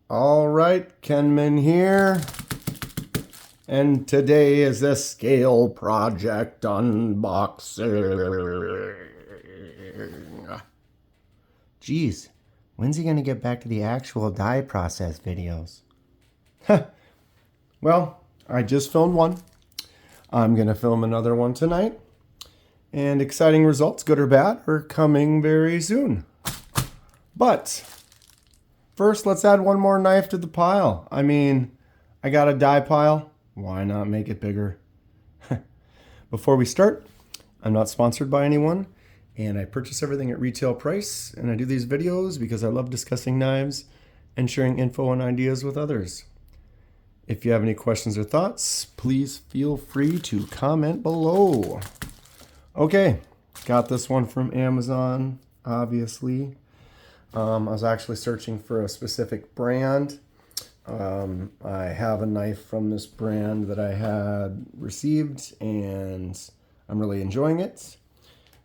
All right, Kenman here. And today is the scale project unboxing. Geez, when's he going to get back to the actual die process videos? Well, I just filmed one. I'm going to film another one tonight. And exciting results, good or bad, are coming very soon. But first, let's add one more knife to the pile. I mean, I got a die pile. Why not make it bigger? Before we start, I'm not sponsored by anyone, and I purchase everything at retail price, and I do these videos because I love discussing knives and sharing info and ideas with others. If you have any questions or thoughts, please feel free to comment below. Okay, got this one from Amazon, obviously. I was actually searching for a specific brand. I have a knife from this brand that I had received, and I'm really enjoying it.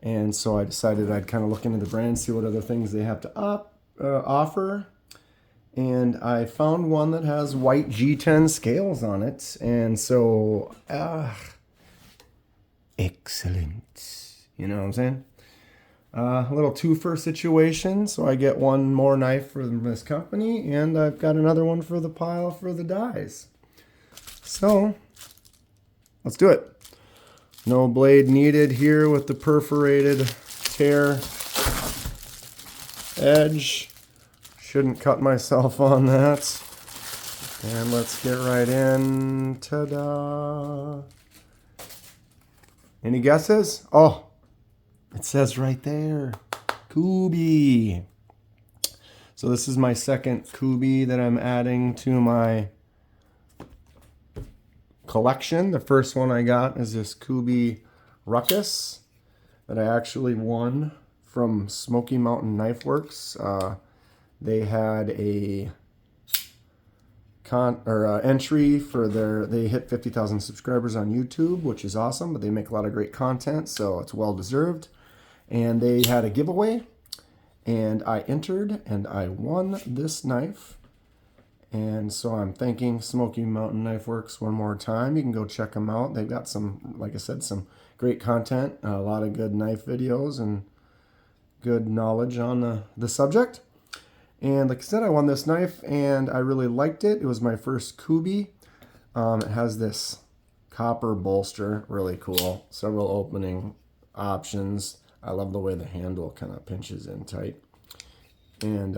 And so I decided I'd kind of look into the brand, see what other things they have to offer. And I found one that has white G10 scales on it. And so, excellent. You know what I'm saying? A little twofer situation, so I get one more knife from this company, and I've got another one for the pile for the dies. So, let's do it. No blade needed here with the perforated tear edge. Shouldn't cut myself on that. And let's get right in. Ta-da! Any guesses? Oh! It says right there, Kubey. So this is my second Kubey that I'm adding to my collection. The first one I got is this Kubey Ruckus that I actually won from Smoky Mountain Knife Works. They had a entry for they hit 50,000 subscribers on YouTube, which is awesome, but they make a lot of great content, so it's well deserved. And they had a giveaway, and I entered, and I won this knife. And so I'm thanking Smoky Mountain Knife Works one more time. You can go check them out. They've got some, like I said, some great content, a lot of good knife videos, and good knowledge on the subject. And like I said, I won this knife, and I really liked it. It was my first Kubey. It has this copper bolster, really cool. Several opening options. I love the way the handle kind of pinches in tight. And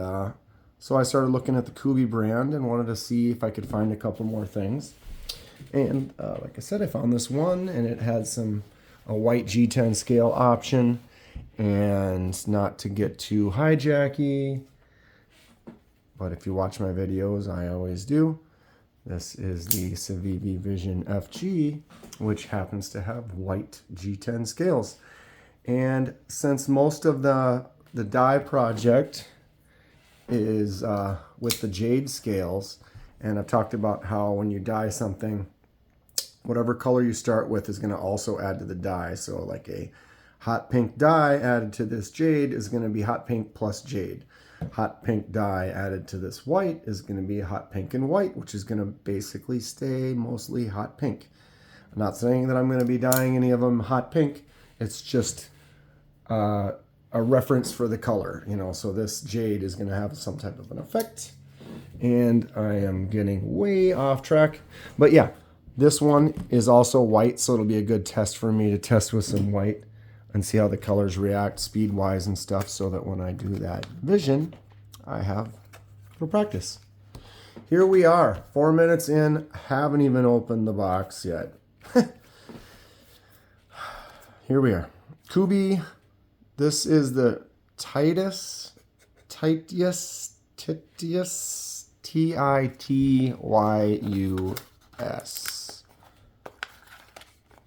so I started looking at the Kubey brand and wanted to see if I could find a couple more things. And like I said, I found this one, and it had a white G10 scale option. And not to get too hijacky, but if you watch my videos, I always do. This is the Civivi Vision FG, which happens to have white G10 scales. And since most of the die project is with the jade scales, and I've talked about how when you die something, whatever color you start with is going to also add to the die. So like a hot pink dye added to this jade is going to be hot pink plus jade. Hot pink dye added to this white is going to be hot pink and white, which is going to basically stay mostly hot pink. I'm not saying that I'm going to be dyeing any of them hot pink. It's just a reference for the color, you know. So this jade is going to have some type of an effect. And I am getting way off track. But yeah, this one is also white, so it'll be a good test for me to test with some white and see how the colors react speed-wise and stuff, so that when I do that vision, I have a little practice. Here we are, 4 minutes in, haven't even opened the box yet. Here we are. Kubey, this is the Titius, Tityus, Tityus.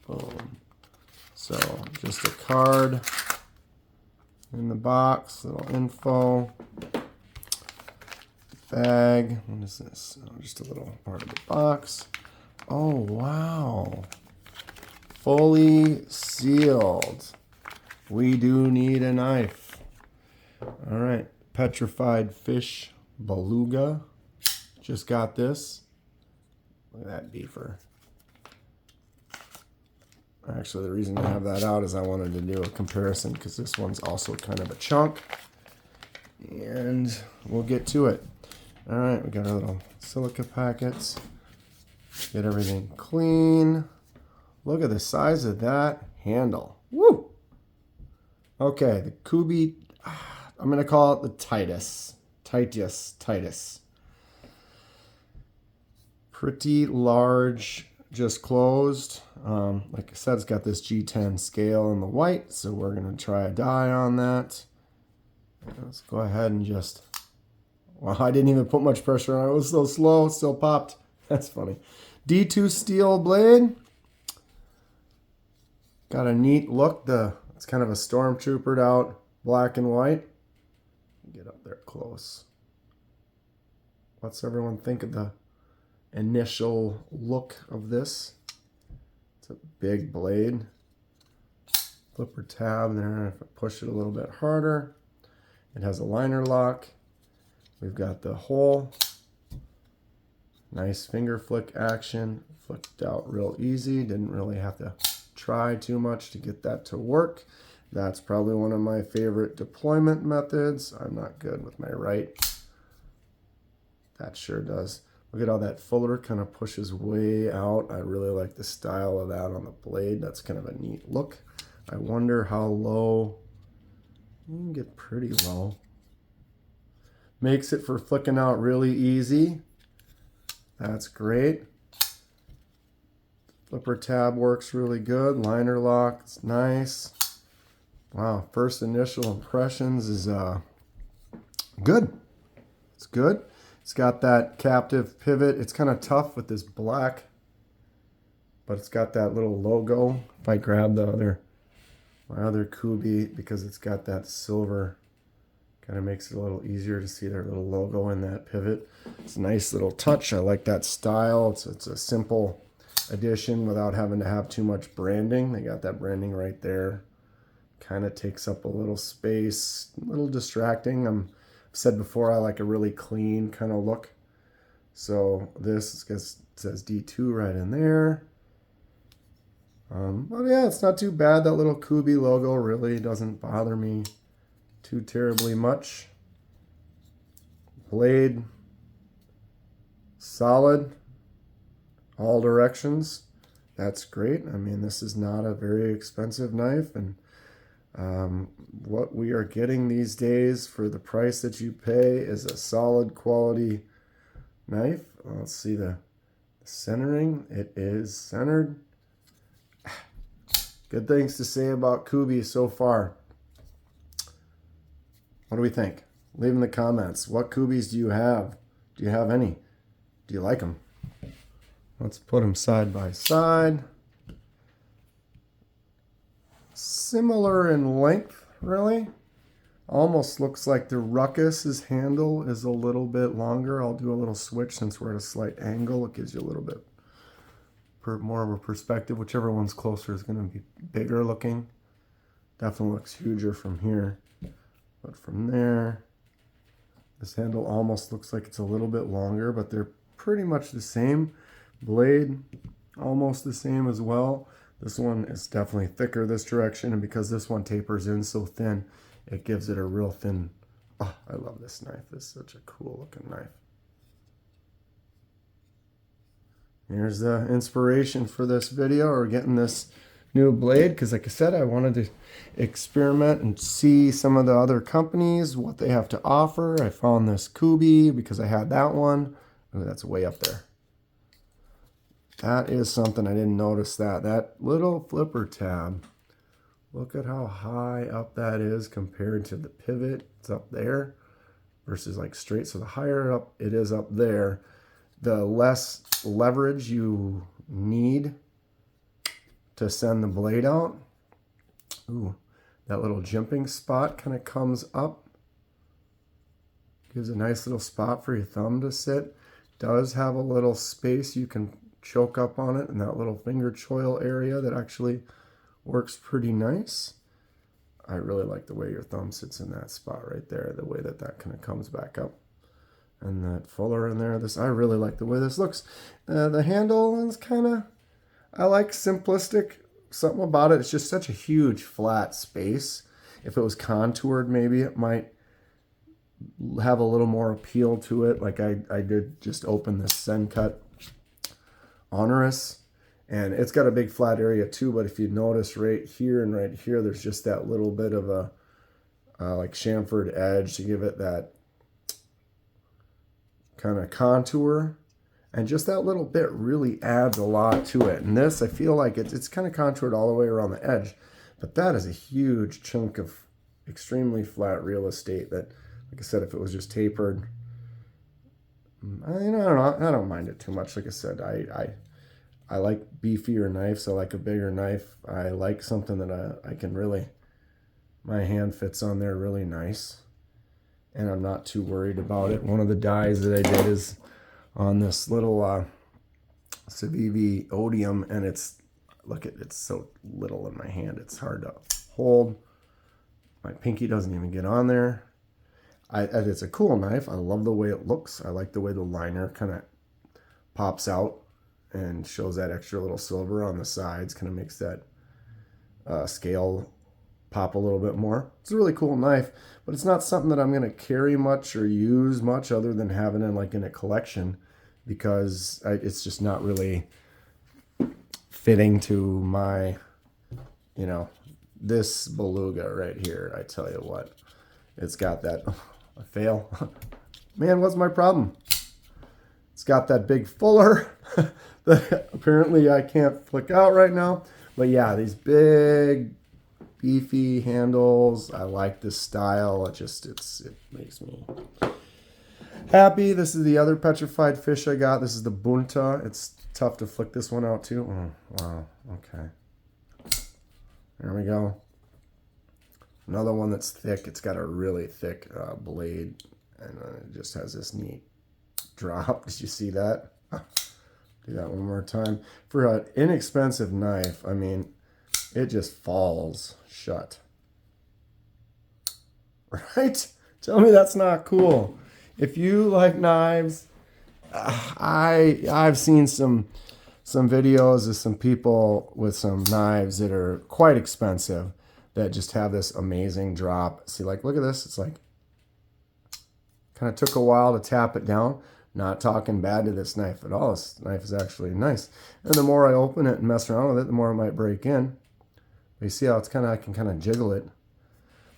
Boom. So just a card in the box, little info, bag. What is this? Oh, just a little part of the box. Oh, wow. Fully sealed. We do need a knife. All right. Petrified fish beluga. Just got this. Look at that beefer. Actually, the reason I have that out is I wanted to do a comparison because this one's also kind of a chunk. And we'll get to it. All right, we got our little silica packets. Get everything clean. Look at the size of that handle. Woo! Okay, the Kubey, I'm going to call it the Titus. Titus. Pretty large, just closed. Like I said, it's got this G10 scale in the white, so we're going to try a die on that. Let's go ahead and just... Wow, I didn't even put much pressure on it. It was so slow, still popped. That's funny. D2 steel blade. Got a neat look. It's kind of a stormtroopered out black and white. Get up there close. What's everyone think of the initial look of this? It's a big blade. Flipper tab there. If I push it a little bit harder, it has a liner lock. We've got the hole. Nice finger flick action. Flicked out real easy. Didn't really have to try too much to get that to work. That's probably one of my favorite deployment methods. I'm not good with my right. That sure does. Look at how that fuller kind of pushes way out. I really like the style of that on the blade. That's kind of a neat look. I wonder how low. You can get pretty low. Makes it for flicking out really easy. That's great. Flipper tab works really good. Liner lock, it's nice. Wow, first initial impressions is good. It's good. It's got that captive pivot. It's kind of tough with this black, but it's got that little logo. If I grab my other Kubey, because it's got that silver, kind of makes it a little easier to see their little logo in that pivot. It's a nice little touch. I like that style. It's a simple addition without having to have too much branding. They got that branding right there. Kind of takes up a little space, a little distracting. I've said before I like a really clean kind of look. So this says D2 right in there. But yeah, it's not too bad. That little Kubey logo really doesn't bother me too terribly much. Blade, solid, all directions. That's great. I mean, this is not a very expensive knife, and what we are getting these days for the price that you pay is a solid quality knife. Let's see the centering. It is centered. Good things to say about Kubey so far. What do we think? Leave in the comments. What Kubeys do you have? Do you have any? Do you like them? Let's put them side by side. Similar in length, really. Almost looks like the Ruckus's handle is a little bit longer. I'll do a little switch since we're at a slight angle. It gives you a little bit more of a perspective. Whichever one's closer is going to be bigger looking. Definitely looks huger from here. But from there, this handle almost looks like it's a little bit longer, but they're pretty much the same. Blade, almost the same as well. This one is definitely thicker this direction, and because this one tapers in so thin, it gives it a real thin... Oh, I love this knife. This is such a cool looking knife. Here's the inspiration for this video, or getting this new blade, because like I said, I wanted to experiment and see some of the other companies, what they have to offer. I found this Kubey because I had that one. Oh, that's way up there. That is something I didn't notice that. That little flipper tab. Look at how high up that is compared to the pivot. It's up there versus like straight. So the higher up it is up there, the less leverage you need to send the blade out. Ooh, that little jimping spot kind of comes up. Gives a nice little spot for your thumb to sit. Does have a little space you can choke up on it, and that little finger choil area that actually works pretty nice. I really like the way your thumb sits in that spot right there, the way that that kind of comes back up. and that fuller in there. I really like the way this looks. The handle is kind of, I like simplistic. Something about it. It's just such a huge flat space. If it was contoured, maybe it might have a little more appeal to it. Like I did just open this Zen Cut Honorous, and it's got a big flat area too, but if you notice right here and right here, there's just that little bit of a like chamfered edge to give it that kind of contour, and just that little bit really adds a lot to it. And this, I feel like it's kind of contoured all the way around the edge, but that is a huge chunk of extremely flat real estate that, like I said, if it was just tapered, I don't mind it too much. Like I said, I like beefier knives. I like a bigger knife. I like something that I can really, my hand fits on there really nice, and I'm not too worried about it. One of the dies that I did is on this little Civivi Odium, and it's so little in my hand. It's hard to hold. My pinky doesn't even get on there. It's a cool knife. I love the way it looks. I like the way the liner kind of pops out and shows that extra little silver on the sides. Kind of makes that scale pop a little bit more. It's a really cool knife, but it's not something that I'm going to carry much or use much other than having it like in a collection, because it's just not really fitting to my, this beluga right here. I tell you what, it's got that, I fail. Man, what's my problem? It's got that big fuller that apparently I can't flick out right now. But yeah, these big, beefy handles. I like this style. It makes me happy. This is the other petrified fish I got. This is the Bunta. It's tough to flick this one out too. Oh, wow. Okay. There we go. Another one that's thick. It's got a really thick blade, and it just has this neat drop. Did you see that? Do that one more time. For an inexpensive knife, I mean, it just falls shut. Right? Tell me that's not cool. If you like knives, I've seen some videos of some people with some knives that are quite expensive that just have this amazing drop. See, like, look at this. It's like, kind of took a while to tap it down. Not talking bad to this knife at all. This knife is actually nice. And the more I open it and mess around with it, the more it might break in. But you see how I can kind of jiggle it.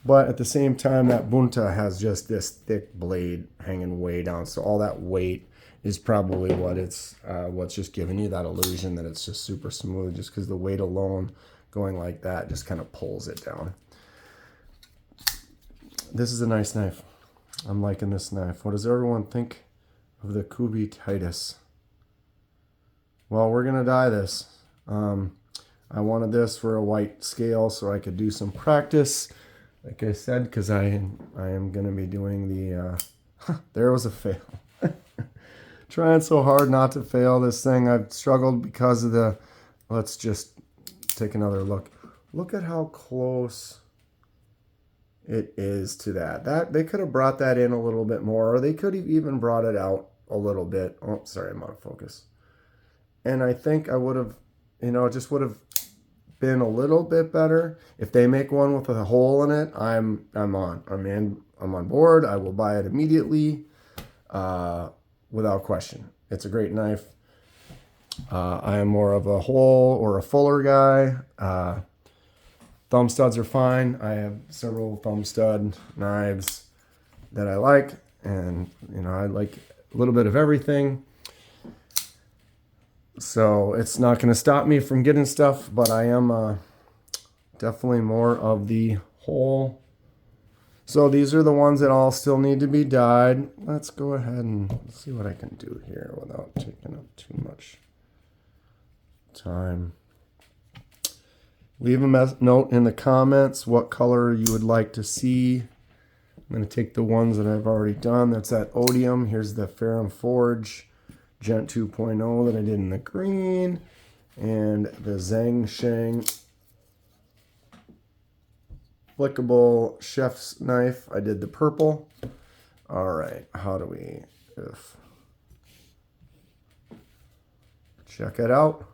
But at the same time, that Bunta has just this thick blade hanging way down. So all that weight is probably what's just giving you that illusion that it's just super smooth, just because the weight alone going like that just kind of pulls it down. This is a nice knife. I'm liking this knife. What does everyone think of the Kubey Titus? Well, we're gonna dye this. I wanted this for a white scale so I could do some practice, like I said, because I am gonna be doing the there was a fail. Trying so hard not to fail this thing. I've struggled because of the, let's just take another look. Look at how close it is to that. They could have brought that in a little bit more, or they could have even brought it out a little bit. Oh, sorry, I'm out of focus. And I think I would have, just would have been a little bit better. If they make one with a hole in it, I'm on board. I will buy it immediately, without question. It's a great knife. I am more of a hole or a fuller guy. Thumb studs are fine. I have several thumb stud knives that I like, and I like a little bit of everything. So it's not going to stop me from getting stuff, but I am definitely more of the hole. So these are the ones that all still need to be dyed. Let's go ahead and see what I can do here without taking up too much time. Leave a note in the comments what color you would like to see. I'm going to take the ones that I've already done. That's that Odium. Here's the Ferrum Forge Gent 2.0 that I did in the green. And the Zhang Sheng flickable chef's knife. I did the purple. All right, how do we check it out?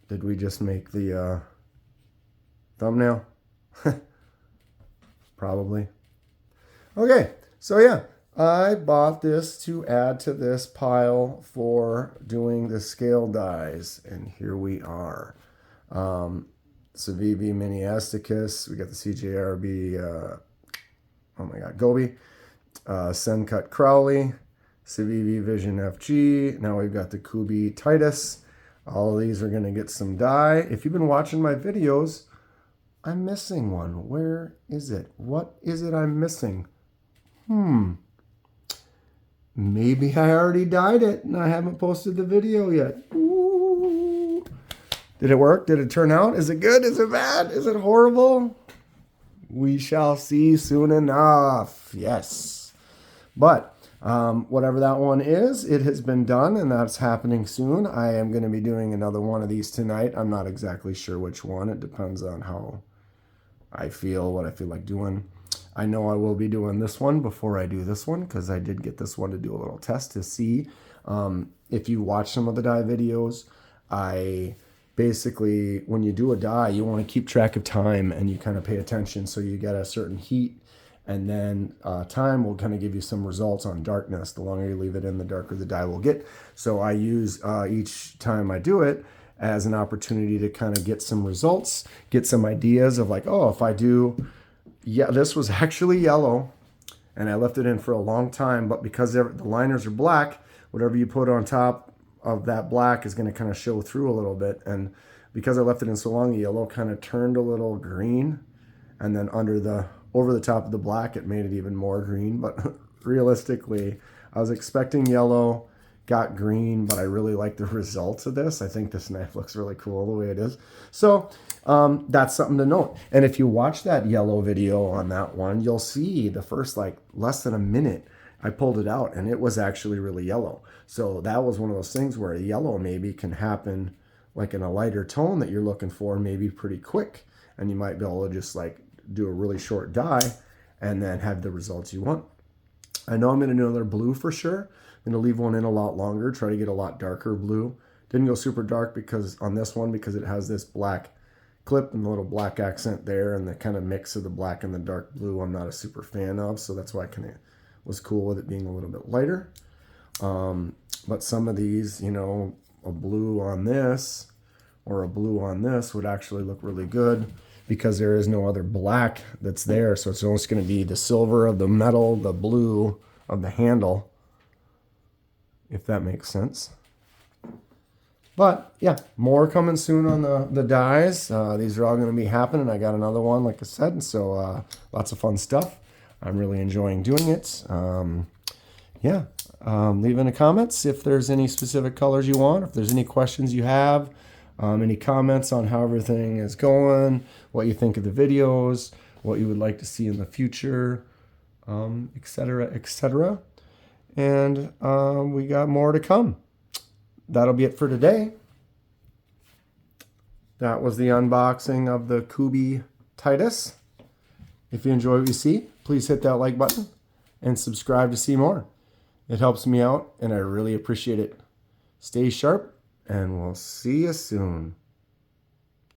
Did we just make the thumbnail? Probably. Okay, so yeah, I bought this to add to this pile for doing the scale dies, and here we are. Civivi Mini Asticus, we got the CJRB, oh my god, Gobi, Sencut Crowley, Civivi Vision FG, now we've got the Kubey Titus. All of these are going to get some dye. If you've been watching my videos, I'm missing one. Where is it? What is it I'm missing? Maybe I already dyed it and I haven't posted the video yet. Ooh. Did it work? Did it turn out? Is it good? Is it bad? Is it horrible? We shall see soon enough. Yes. But whatever that one is, it has been done and that's happening soon. I am going to be doing another one of these tonight. I'm not exactly sure which one. It depends on how I feel, what I feel like doing. I know I will be doing this one before I do this one because I did get this one to do a little test to see. If you watch some of the dye videos, I basically, when you do a dye, you want to keep track of time and you kind of pay attention so you get a certain heat. And then time will kind of give you some results on darkness. The longer you leave it in, the darker the dye will get. So I use each time I do it as an opportunity to kind of get some results, get some ideas of like, oh, if I do, yeah, this was actually yellow and I left it in for a long time, but because the liners are black, whatever you put on top of that black is going to kind of show through a little bit. And because I left it in so long, the yellow kind of turned a little green, and then over the top of the black, it made it even more green. But realistically, I was expecting yellow, got green, but I really like the results of this. I think this knife looks really cool the way it is. So that's something to note. And if you watch that yellow video on that one, you'll see the first like less than a minute, I pulled it out and it was actually really yellow. So that was one of those things where a yellow maybe can happen like in a lighter tone that you're looking for, maybe pretty quick. And you might be able to just like do a really short dye and then have the results you want. I know I'm going to do another blue for sure. I'm going to leave one in a lot longer, try to get a lot darker blue. Didn't go super dark because on this one, because it has this black clip and the little black accent there, and the kind of mix of the black and the dark blue I'm not a super fan of, so that's why I kind of was cool with it being a little bit lighter. But some of these, you know, a blue on this or a blue on this would actually look really good because there is no other black that's there. So it's almost going to be the silver of the metal, the blue of the handle, if that makes sense. But yeah, more coming soon on the dyes. These are all going to be happening. I got another one, like I said, and so lots of fun stuff. I'm really enjoying doing it. Leave in the comments if there's any specific colors you want, if there's any questions you have, any comments on how everything is going, what you think of the videos, what you would like to see in the future, etc., etc. And we got more to come. That'll be it for today. That was the unboxing of the Kubey Titus. If you enjoy what you see, please hit that like button and subscribe to see more. It helps me out and I really appreciate it. Stay sharp and we'll see you soon.